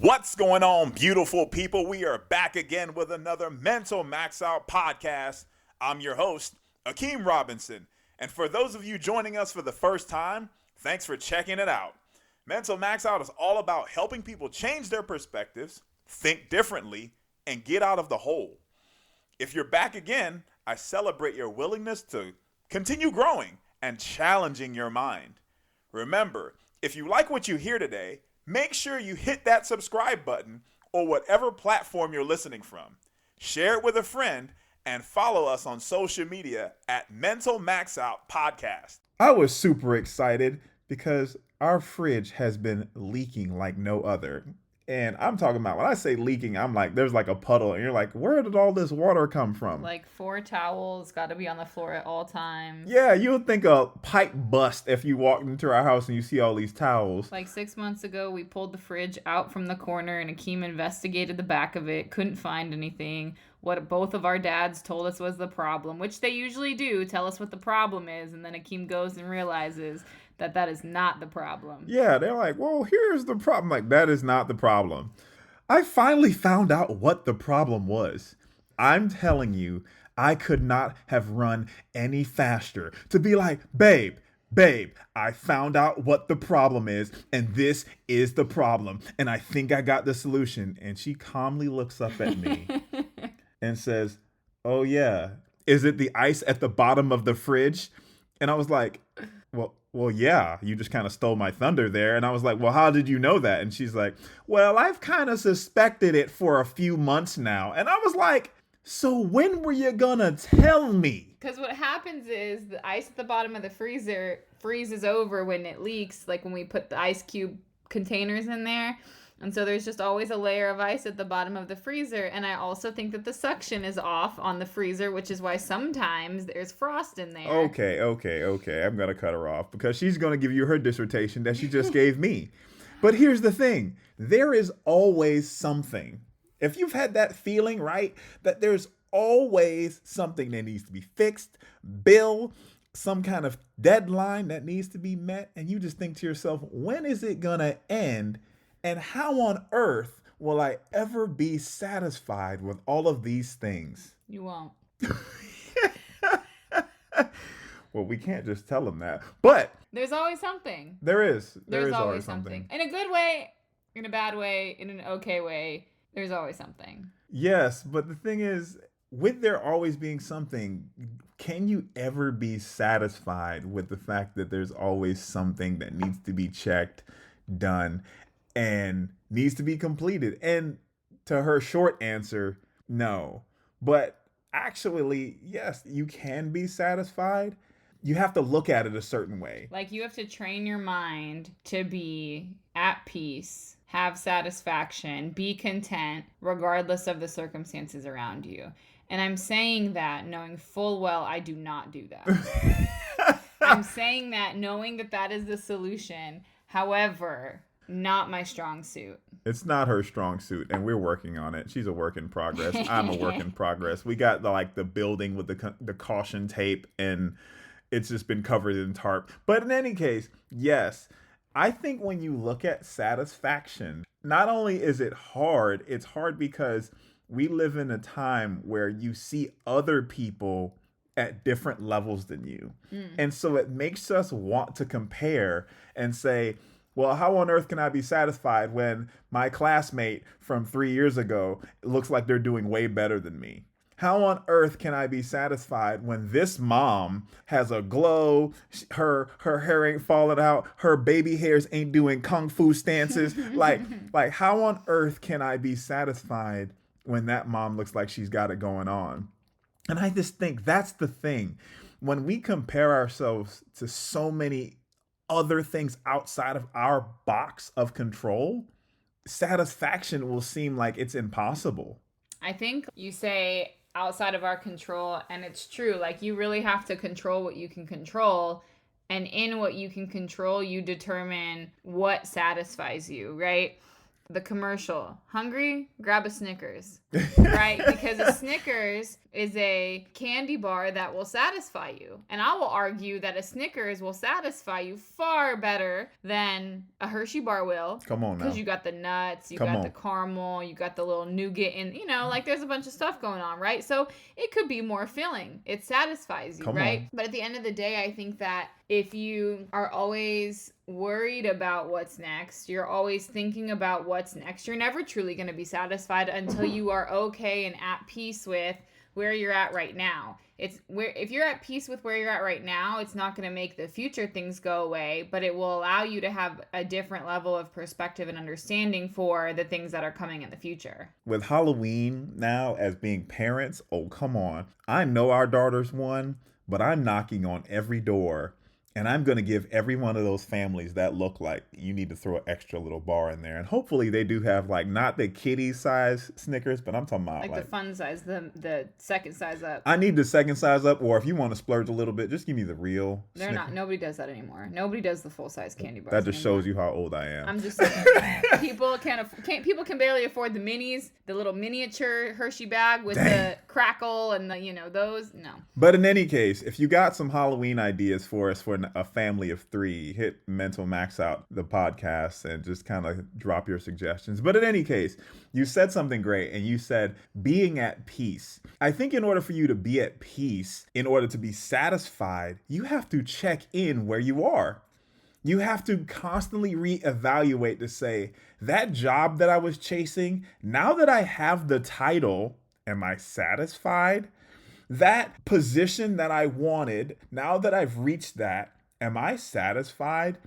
What's going on, beautiful people? We are back again with another Mental Max Out podcast. I'm your host, Akeem Robinson. And for those of you joining us for the first time, thanks for checking it out. Mental Max Out is all about helping people change their perspectives, think differently, and get out of the hole. If you're back again, I celebrate your willingness to continue growing and challenging your mind. Remember, if you like what you hear today, make sure you hit that subscribe button or whatever platform you're listening from. Share it with a friend and follow us on social media at Mental Max Out Podcast. I was super excited because our fridge has been leaking like no other. And I'm talking about, when I say leaking, I'm like, there's like a puddle. And you're like, where did all this water come from? Like 4 towels, got to be on the floor at all times. Yeah, you would think a pipe bust if you walked into our house and you see all these towels. Like 6 months ago, we pulled the fridge out from the corner and Akeem investigated the back of it, couldn't find anything. What both of our dads told us was the problem, which they usually do, tell us what the problem is. And then Akeem goes and realizes that is not the problem. Yeah, they're like, well, here's the problem. Like, that is not the problem. I finally found out what the problem was. I'm telling you, I could not have run any faster to be like, babe, I found out what the problem is, and this is the problem, and I think I got the solution. And she calmly looks up at me and says, oh yeah, is it the ice at the bottom of the fridge? And I was like, well, yeah, you just kind of stole my thunder there. And I was like, well, how did you know that? And she's like, well, I've kind of suspected it for a few months now. And I was like, so when were you gonna tell me? Because what happens is the ice at the bottom of the freezer freezes over when it leaks, like when we put the ice cube containers in there. And so there's just always a layer of ice at the bottom of the freezer. And I also think that the suction is off on the freezer, which is why sometimes there's frost in there. Okay. I'm going to cut her off because she's going to give you her dissertation that she just gave me. But here's the thing. There is always something. If you've had that feeling, right, that there's always something that needs to be fixed, bill, some kind of deadline that needs to be met, and you just think to yourself, when is it going to end? And how on earth will I ever be satisfied with all of these things? You won't. Well, we can't just tell them that. But there's always something. There is always something. In a good way, in a bad way, in an okay way, there's always something. Yes, but the thing is, with there always being something, can you ever be satisfied with the fact that there's always something that needs to be checked, done, and needs to be completed? And to her short answer, no. But actually, yes, you can be satisfied. You have to look at it a certain way. Like, you have to train your mind to be at peace, have satisfaction, be content, regardless of the circumstances around you. And I'm saying that knowing full well I do not do that. I'm saying that knowing that is the solution. However, not my strong suit. It's not her strong suit, and we're working on it. She's a work in progress. I'm a work in progress. We got the building with the caution tape, and it's just been covered in tarp. But in any case, yes, I think when you look at satisfaction, not only is it hard, it's hard because we live in a time where you see other people at different levels than you. And so it makes us want to compare and say, well, how on earth can I be satisfied when my classmate from 3 years ago looks like they're doing way better than me? How on earth can I be satisfied when this mom has a glow, her hair ain't falling out, her baby hairs ain't doing kung fu stances? like how on earth can I be satisfied when that mom looks like she's got it going on? And I just think that's the thing. When we compare ourselves to so many other things outside of our box of control, satisfaction will seem like it's impossible. I think you say outside of our control, and it's true. Like, you really have to control what you can control. And in what you can control, you determine what satisfies you, right? The commercial, hungry, grab a Snickers, right? Because a Snickers is a candy bar that will satisfy you. And I will argue that a Snickers will satisfy you far better than a Hershey bar will. Come on now. Because you got the nuts, you got the caramel, you got the little nougat, and like there's a bunch of stuff going on, right? So it could be more filling. It satisfies you, right? But at the end of the day, I think that if you are always worried about what's next, you're always thinking about what's next, you're never truly going to be satisfied until you are okay and at peace with where you're at right now. If you're at peace with where you're at right now, it's not going to make the future things go away, but it will allow you to have a different level of perspective and understanding for the things that are coming in the future. With Halloween now as being parents, oh, come on. I know our daughter's one, but I'm knocking on every door. And I'm going to give every one of those families that look like you need to throw an extra little bar in there. And hopefully they do have like not the kiddie size Snickers, but I'm talking about like the fun size, the second size up. I need the second size up, or if you want to splurge a little bit, just give me the real They're Snickers. not. Nobody does that anymore. Nobody does the full size candy bars. That just shows you how old I am. I'm just saying. People can barely afford the minis, the little miniature Hershey bag with the crackle and the those. No. But in any case, if you got some Halloween ideas for us for a family of 3, hit Mental Max Out the podcast and just kind of drop your suggestions. But in any case, you said something great, and you said being at peace. I think in order for you to be at peace, in order to be satisfied, you have to check in where you are. You have to constantly reevaluate to say, that job that I was chasing, now that I have the title, am I satisfied? That position that I wanted, now that I've reached that, am I satisfied?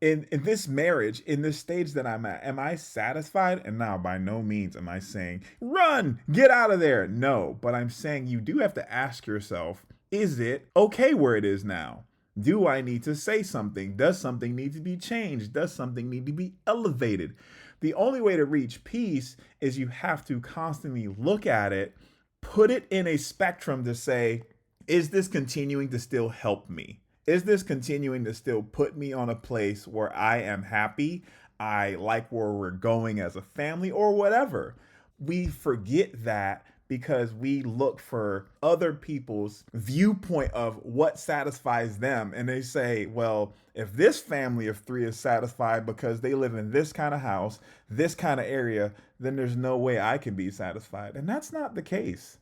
In this marriage, in this stage that I'm at, am I satisfied? And now by no means am I saying, run, get out of there. No, but I'm saying you do have to ask yourself, is it okay where it is now? Do I need to say something? Does something need to be changed? Does something need to be elevated? The only way to reach peace is you have to constantly look at it, put it in a spectrum to say, is this continuing to still help me? Is this continuing to still put me on a place where I am happy? I like where we're going as a family or whatever. We forget that because we look for other people's viewpoint of what satisfies them. And they say, well, if this family of 3 is satisfied because they live in this kind of house, this kind of area, then there's no way I can be satisfied. And that's not the case.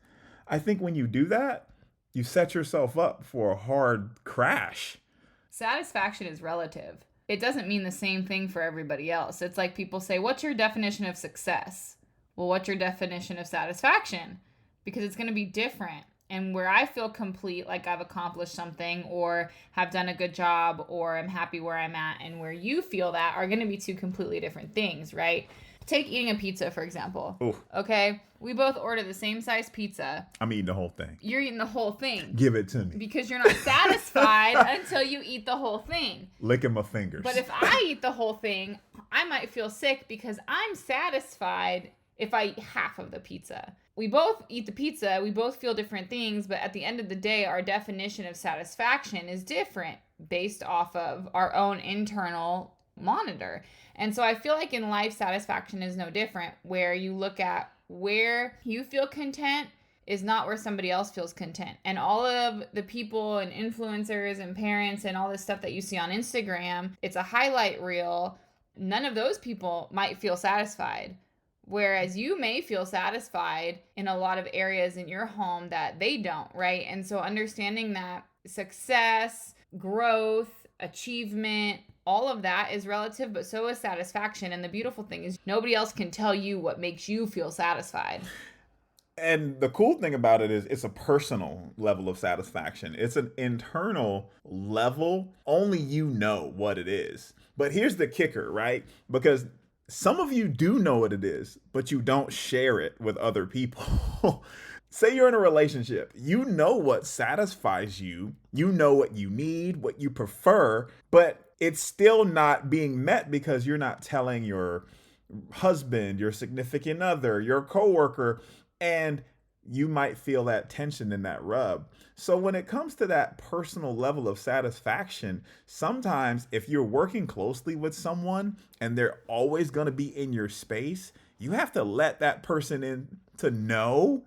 I think when you do that, you set yourself up for a hard crash. Satisfaction is relative. It doesn't mean the same thing for everybody else. It's like people say, what's your definition of success? Well, what's your definition of satisfaction? Because it's going to be different. And where I feel complete, like I've accomplished something or have done a good job or I'm happy where I'm at, and where you feel that are going to be 2 completely different things, right? Take eating a pizza, for example. Ooh. Okay? We both order the same size pizza. I'm eating the whole thing. You're eating the whole thing. Give it to me. Because you're not satisfied until you eat the whole thing. Licking my fingers. But if I eat the whole thing, I might feel sick because I'm satisfied if I eat half of the pizza. We both eat the pizza, we both feel different things, but at the end of the day, our definition of satisfaction is different based off of our own internal monitor. And so I feel like in life, satisfaction is no different, where you look at where you feel content is not where somebody else feels content. And all of the people and influencers and parents and all this stuff that you see on Instagram, it's a highlight reel. None of those people might feel satisfied. Whereas you may feel satisfied in a lot of areas in your home that they don't, right? And so understanding that success, growth, achievement, all of that is relative, but so is satisfaction. And the beautiful thing is nobody else can tell you what makes you feel satisfied. And the cool thing about it is it's a personal level of satisfaction. It's an internal level. Only you know what it is. But here's the kicker, right? Because some of you do know what it is, but you don't share it with other people. Say you're in a relationship. You know what satisfies you. You know what you need, what you prefer, but it's still not being met because you're not telling your husband, your significant other, your coworker, and you might feel that tension and that rub. So when it comes to that personal level of satisfaction, sometimes if you're working closely with someone and they're always going to be in your space, you have to let that person in to know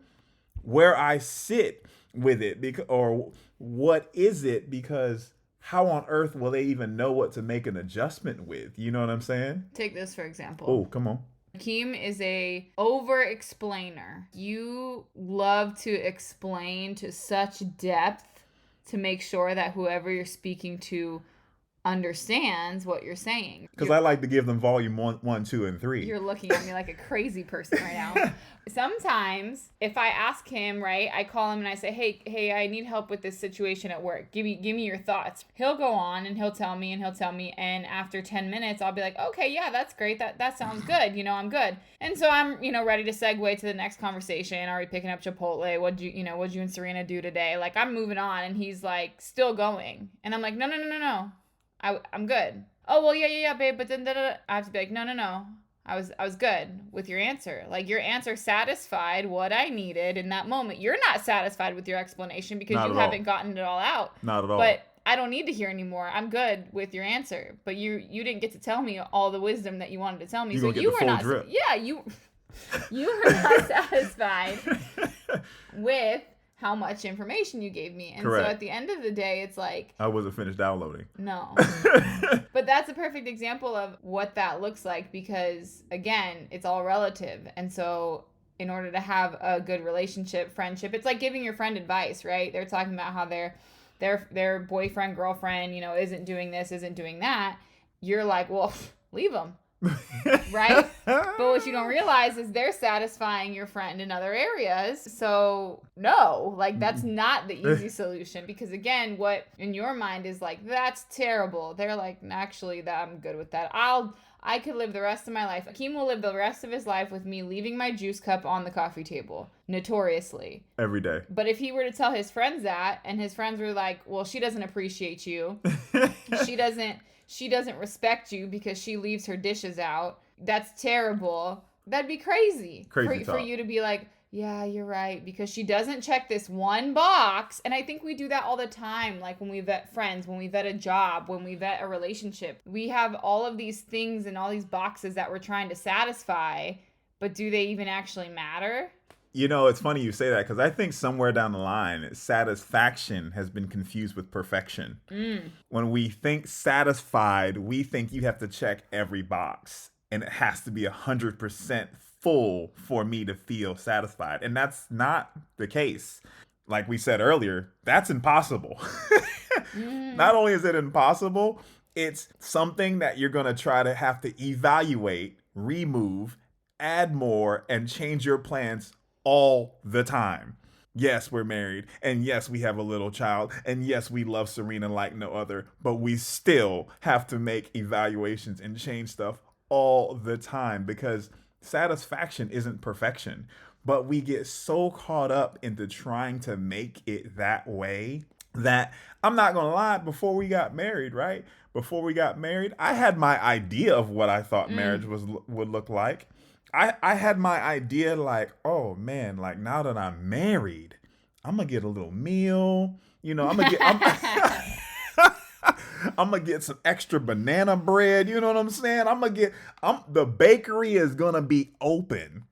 where I sit with it, because, or what is it, because how on earth will they even know what to make an adjustment with? You know what I'm saying? Take this for example. Oh, come on. Akeem is a over-explainer. You love to explain to such depth to make sure that whoever you're speaking to understands what you're saying. Because I like to give them volume 1, 2, and 3. You're looking at me like a crazy person right now. Sometimes if I ask him, right, I call him and I say, hey, I need help with this situation at work. Give me your thoughts. He'll go on and he'll tell me. And after 10 minutes, I'll be like, okay, yeah, that's great. That sounds good. I'm good. And so I'm, ready to segue to the next conversation. Are we picking up Chipotle? What'd you and Serena do today? Like, I'm moving on, and he's like still going. And I'm like, no. I'm good. Oh, well, yeah, babe, but then I have to be like, no. I was good with your answer. Like, your answer satisfied what I needed in that moment. You're not satisfied with your explanation because you haven't gotten it all out. Not at all. But I don't need to hear anymore. I'm good with your answer. But you didn't get to tell me all the wisdom that you wanted to tell me. So you were not. Drip. Yeah, you were not satisfied with how much information you gave me. And Correct. So at the end of the day, it's like, I wasn't finished downloading. No. But that's a perfect example of what that looks like, because again, it's all relative. And so in order to have a good relationship, friendship, it's like giving your friend advice, right? They're talking about how their boyfriend, girlfriend, isn't doing this, isn't doing that. You're like, well, leave them. Right? But what you don't realize is they're satisfying your friend in other areas. So no, like, that's not the easy solution, because again, what in your mind is like, that's terrible. They're like, actually, I'm good with that. I could live the rest of my life. Akeem will live the rest of his life with me leaving my juice cup on the coffee table, notoriously. Every day. But if he were to tell his friends that, and his friends were like, well, she doesn't appreciate you. She doesn't respect you because she leaves her dishes out. That's terrible. That'd be crazy. For you to be like, yeah, you're right, because she doesn't check this one box. And I think we do that all the time. Like when we vet friends, when we vet a job, when we vet a relationship, we have all of these things and all these boxes that we're trying to satisfy, but do they even actually matter? It's funny you say that, because I think somewhere down the line, satisfaction has been confused with perfection. When we think satisfied, we think you have to check every box, and it has to be 100% full for me to feel satisfied. And that's not the case. Like we said earlier, that's impossible. Not only is it impossible, it's something that you're going to try to have to evaluate, remove, add more, and change your plans all the time. Yes, we're married, and yes, we have a little child, and yes, we love Serena like no other, but we still have to make evaluations and change stuff all the time, because satisfaction isn't perfection. But we get so caught up into trying to make it that way that, I'm not gonna lie, before we got married, I had my idea of what I thought marriage would look like. I had my idea like, oh man, like now that I'm married, I'm gonna get a little meal. I'm gonna get some extra banana bread. You know what I'm saying? The bakery is gonna be open,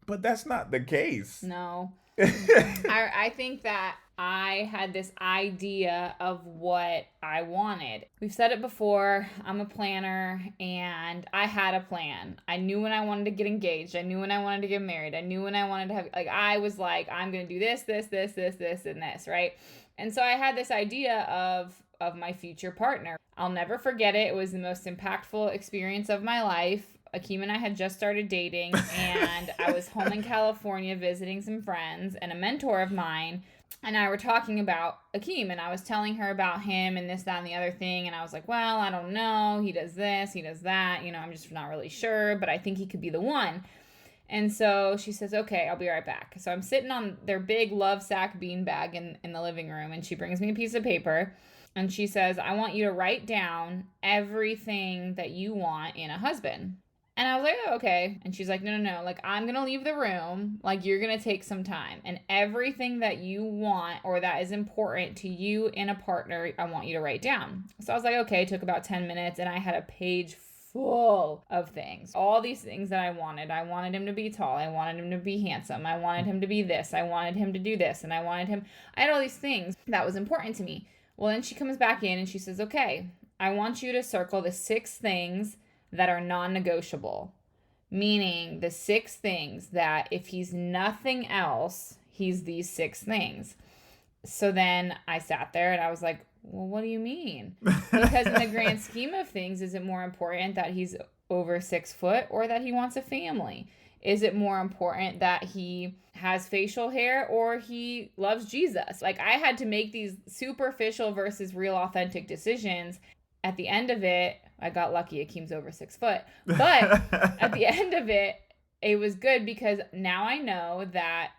but that's not the case. No. I think that I had this idea of what I wanted. We've said it before, I'm a planner, and I had a plan. I knew when I wanted to get engaged. I knew when I wanted to get married. I knew when I wanted to have, I was like, I'm going to do this, and this, right? And so I had this idea of my future partner. I'll never forget it. It was the most impactful experience of my life. Akeem and I had just started dating, and I was home in California visiting some friends, and a mentor of mine and I were talking about Akeem, and I was telling her about him and this, that, and the other thing, and I was like, well, I don't know, he does this, he does that, I'm just not really sure, but I think he could be the one. And so she says, okay, I'll be right back. So I'm sitting on their big love sack beanbag in the living room, and she brings me a piece of paper, and she says, I want you to write down everything that you want in a husband. And I was like, oh, okay. And she's like, no. Like, I'm going to leave the room. Like, you're going to take some time. And everything that you want or that is important to you in a partner, I want you to write down. So I was like, okay. It took about 10 minutes. And I had a page full of things. All these things that I wanted. I wanted him to be tall. I wanted him to be handsome. I wanted him to be this. I wanted him to do this. And I had all these things that was important to me. Well, then she comes back in and she says, okay, I want you to circle the 6 things that are non-negotiable. Meaning the 6 things that if he's nothing else, he's these 6 things. So then I sat there and I was like, well, what do you mean? Because in the grand scheme of things, is it more important that he's over 6 foot or that he wants a family? Is it more important that he has facial hair or he loves Jesus? Like, I had to make these superficial versus real authentic decisions. At the end of it, I got lucky. Akeem's over 6 foot. But at the end of it, it was good because now I know that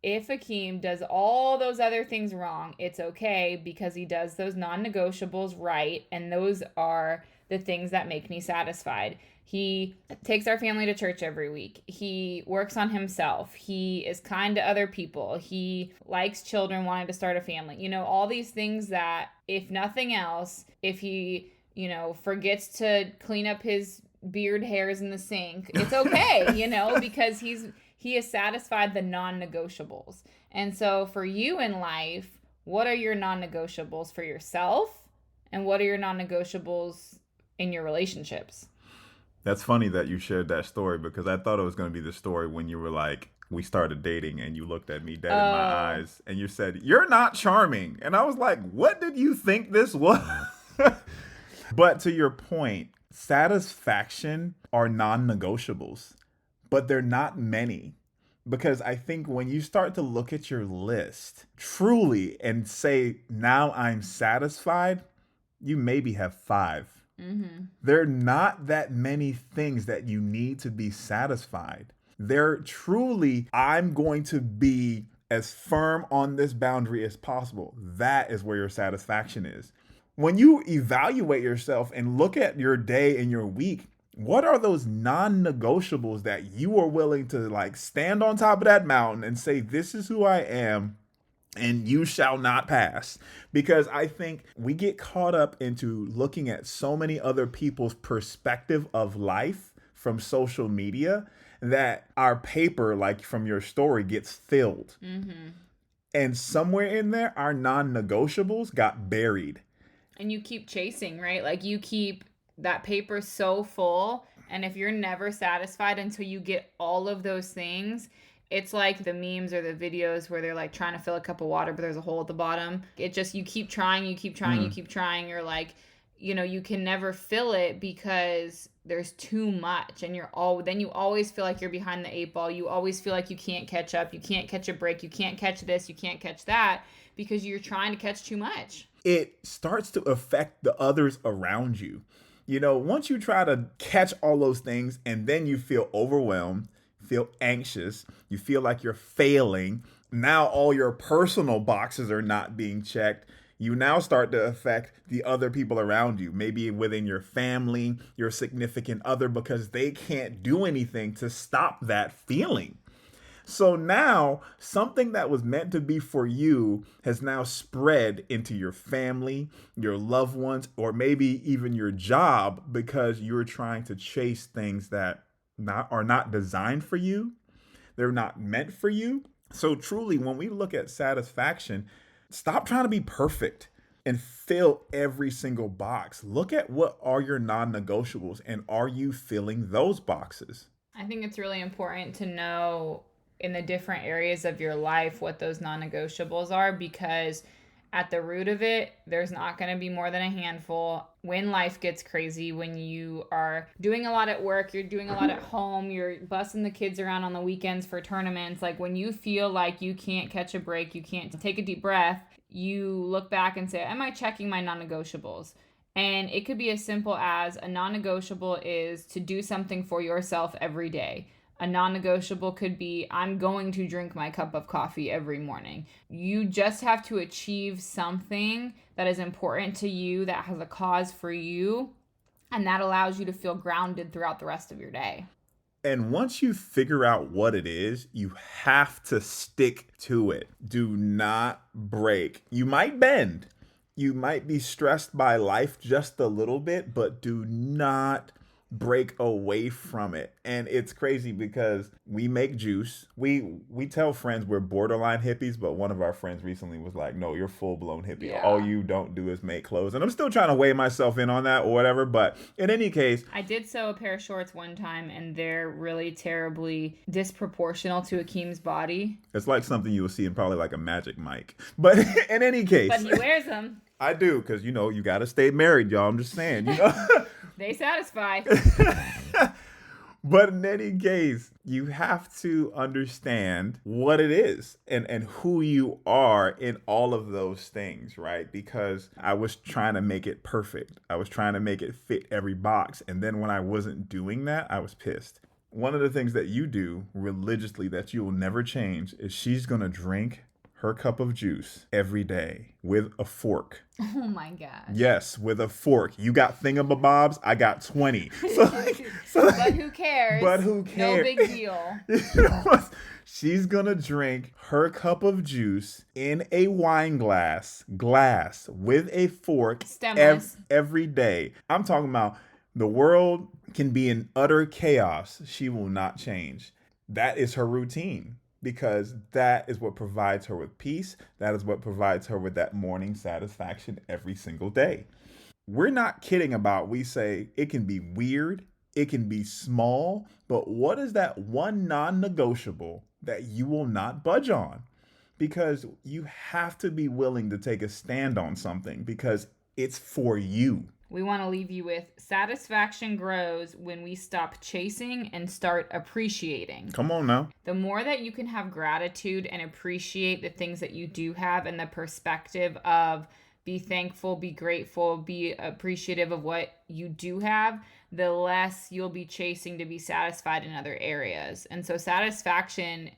if Akeem does all those other things wrong, it's okay because he does those non-negotiables right. And those are the things that make me satisfied. He takes our family to church every week. He works on himself. He is kind to other people. He likes children wanting to start a family. You know, all these things that, if nothing else, if he, you know, forgets to clean up his beard hairs in the sink, it's okay, you know, because he has satisfied the non-negotiables. And so for you in life, what are your non-negotiables for yourself? And what are your non-negotiables in your relationships? That's funny that you shared that story because I thought it was going to be the story when you were like, we started dating and you looked at me dead in my eyes and you said, you're not charming. And I was like, what did you think this was? But to your point, satisfaction are non-negotiables, but they're not many. Because I think when you start to look at your list truly and say, now I'm satisfied, you maybe have 5. Mm-hmm. There are not that many things that you need to be satisfied. They're truly, I'm going to be as firm on this boundary as possible. That is where your satisfaction is. When you evaluate yourself and look at your day and your week, what are those non-negotiables that you are willing to like stand on top of that mountain and say, this is who I am and you shall not pass? Because I think we get caught up into looking at so many other people's perspective of life from social media that our paper, like from your story, gets filled. Mm-hmm. And somewhere in there, our non-negotiables got buried. And you keep chasing, right? Like you keep that paper so full. And if you're never satisfied until you get all of those things, it's like the memes or the videos where they're like trying to fill a cup of water, but there's a hole at the bottom. It just, you keep trying. You keep trying. You're like, you know, you can never fill it because there's too much. And then you always feel like you're behind the 8 ball. You always feel like you can't catch up. You can't catch a break. You can't catch this. You can't catch that because you're trying to catch too much. It starts to affect the others around you. You know, once you try to catch all those things and then you feel overwhelmed, feel anxious, you feel like you're failing. Now all your personal boxes are not being checked. You now start to affect the other people around you, maybe within your family, your significant other, because they can't do anything to stop that feeling. So now something that was meant to be for you has now spread into your family, your loved ones, or maybe even your job because you're trying to chase things that are not designed for you. They're not meant for you. So truly, when we look at satisfaction, stop trying to be perfect and fill every single box. Look at what are your non-negotiables and are you filling those boxes? I think it's really important to know in the different areas of your life what those non-negotiables are, because at the root of it, there's not going to be more than a handful. When life gets crazy, when you are doing a lot at work, you're doing a lot at home, you're bussing the kids around on the weekends for tournaments, like when you feel like you can't catch a break, you can't take a deep breath, you look back and say, am I checking my non-negotiables? And it could be as simple as a non-negotiable is to do something for yourself every day. A non-negotiable could be, I'm going to drink my cup of coffee every morning. You just have to achieve something that is important to you, that has a cause for you, and that allows you to feel grounded throughout the rest of your day. And once you figure out what it is, you have to stick to it. Do not break. You might bend. You might be stressed by life just a little bit, but do not break away from it. And it's crazy because we make juice. We tell friends we're borderline hippies, but one of our friends recently was like, no, you're full blown hippie. Yeah. All you don't do is make clothes. And I'm still trying to weigh myself in on that or whatever. But in any case, I did sew a pair of shorts one time and they're really terribly disproportional to Akeem's body. it's like something you will see in probably like a Magic Mike. But in any case, But he wears them. I do, because, you know, you got to stay married, y'all. I'm just saying, you know. They satisfy. But in any case, you have to understand what it is and who you are in all of those things, right? Because I was trying to make it perfect. I was trying to make it fit every box. And then when I wasn't doing that, I was pissed. One of the things that you do religiously that you will never change is she's going to drink her cup of juice every day with a fork. Oh my gosh. Yes, with a fork. You got thingamabobs, I got 20. But who cares? But who cares? No big deal. You know what? She's gonna drink her cup of juice in a wine glass with a fork Stemless. every day. I'm talking about the world can be in utter chaos. She will not change. That is her routine. Because that is what provides her with peace. That is what provides her with that morning satisfaction every single day. We're not kidding about, we say it can be weird, it can be small, but what is that one non-negotiable that you will not budge on? Because you have to be willing to take a stand on something because it's for you. We want to leave you with satisfaction grows when we stop chasing and start appreciating. Come on now. The more that you can have gratitude and appreciate the things that you do have and the perspective of be thankful, be grateful, be appreciative of what you do have, the less you'll be chasing to be satisfied in other areas. And so satisfaction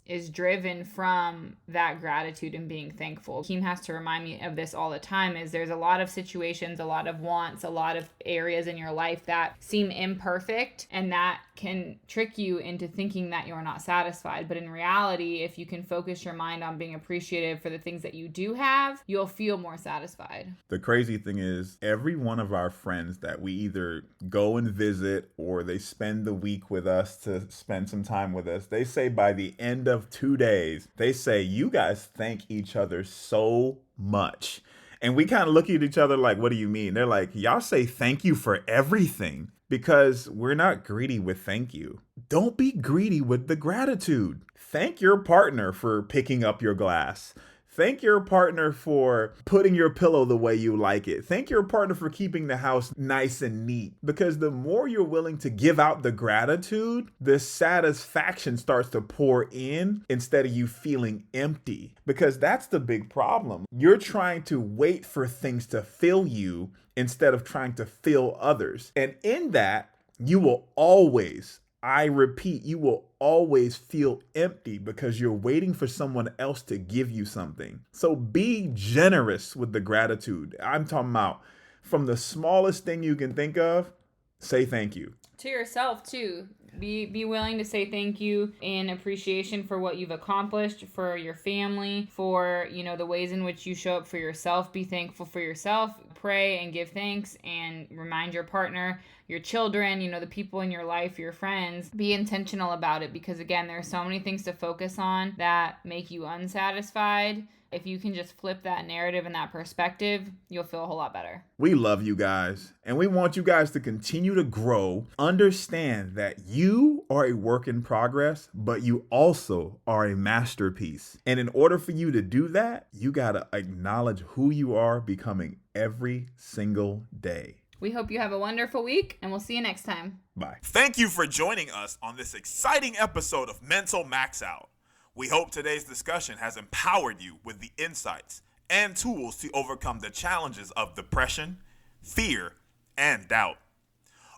is driven from that gratitude and being thankful. Akeem has to remind me of this all the time, is there's a lot of situations, a lot of wants, a lot of areas in your life that seem imperfect, and that can trick you into thinking that you're not satisfied. But in reality, if you can focus your mind on being appreciative for the things that you do have, you'll feel more satisfied. The crazy thing is, every one of our friends that we either go and visit or they spend the week with us to spend some time with us, they say by the end of 2 days, they say, you guys thank each other so much. And we kind of look at each other like, what do you mean? They're like, y'all say thank you for everything, because we're not greedy with thank you. Don't be greedy with the gratitude. Thank your partner for picking up your glass. Thank your partner for putting your pillow the way you like it. Thank your partner for keeping the house nice and neat. Because the more you're willing to give out the gratitude, the satisfaction starts to pour in instead of you feeling empty. Because that's the big problem. You're trying to wait for things to fill you instead of trying to fill others. And in that, you will always, I repeat, you will always feel empty because you're waiting for someone else to give you something. So be generous with the gratitude. I'm talking about from the smallest thing you can think of, say thank you. To yourself too. Be willing to say thank you in appreciation for what you've accomplished, for your family, for, the ways in which you show up for yourself. Be thankful for yourself. Pray and give thanks and remind your partner, your children, the people in your life, your friends. Be intentional about it because, again, there are so many things to focus on that make you unsatisfied. If you can just flip that narrative and that perspective, you'll feel a whole lot better. We love you guys, and we want you guys to continue to grow. Understand that you are a work in progress, but you also are a masterpiece. And in order for you to do that, you got to acknowledge who you are becoming every single day. We hope you have a wonderful week, and we'll see you next time. Bye. Thank you for joining us on this exciting episode of Mental Max Out. We hope today's discussion has empowered you with the insights and tools to overcome the challenges of depression, fear, and doubt.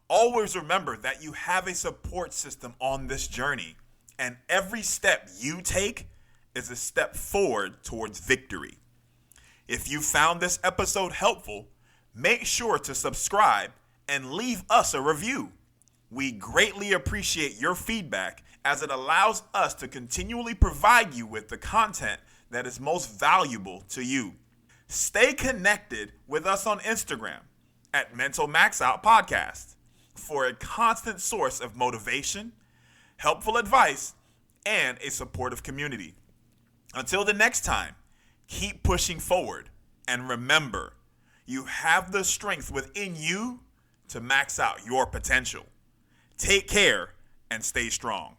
Always remember that you have a support system on this journey, and every step you take is a step forward towards victory. If you found this episode helpful, make sure to subscribe and leave us a review. We greatly appreciate your feedback as it allows us to continually provide you with the content that is most valuable to you. Stay connected with us on Instagram at Mental Max Out Podcast. for a constant source of motivation, helpful advice, and a supportive community. Until the next time, keep pushing forward, and remember, you have the strength within you to max out your potential. Take care and stay strong.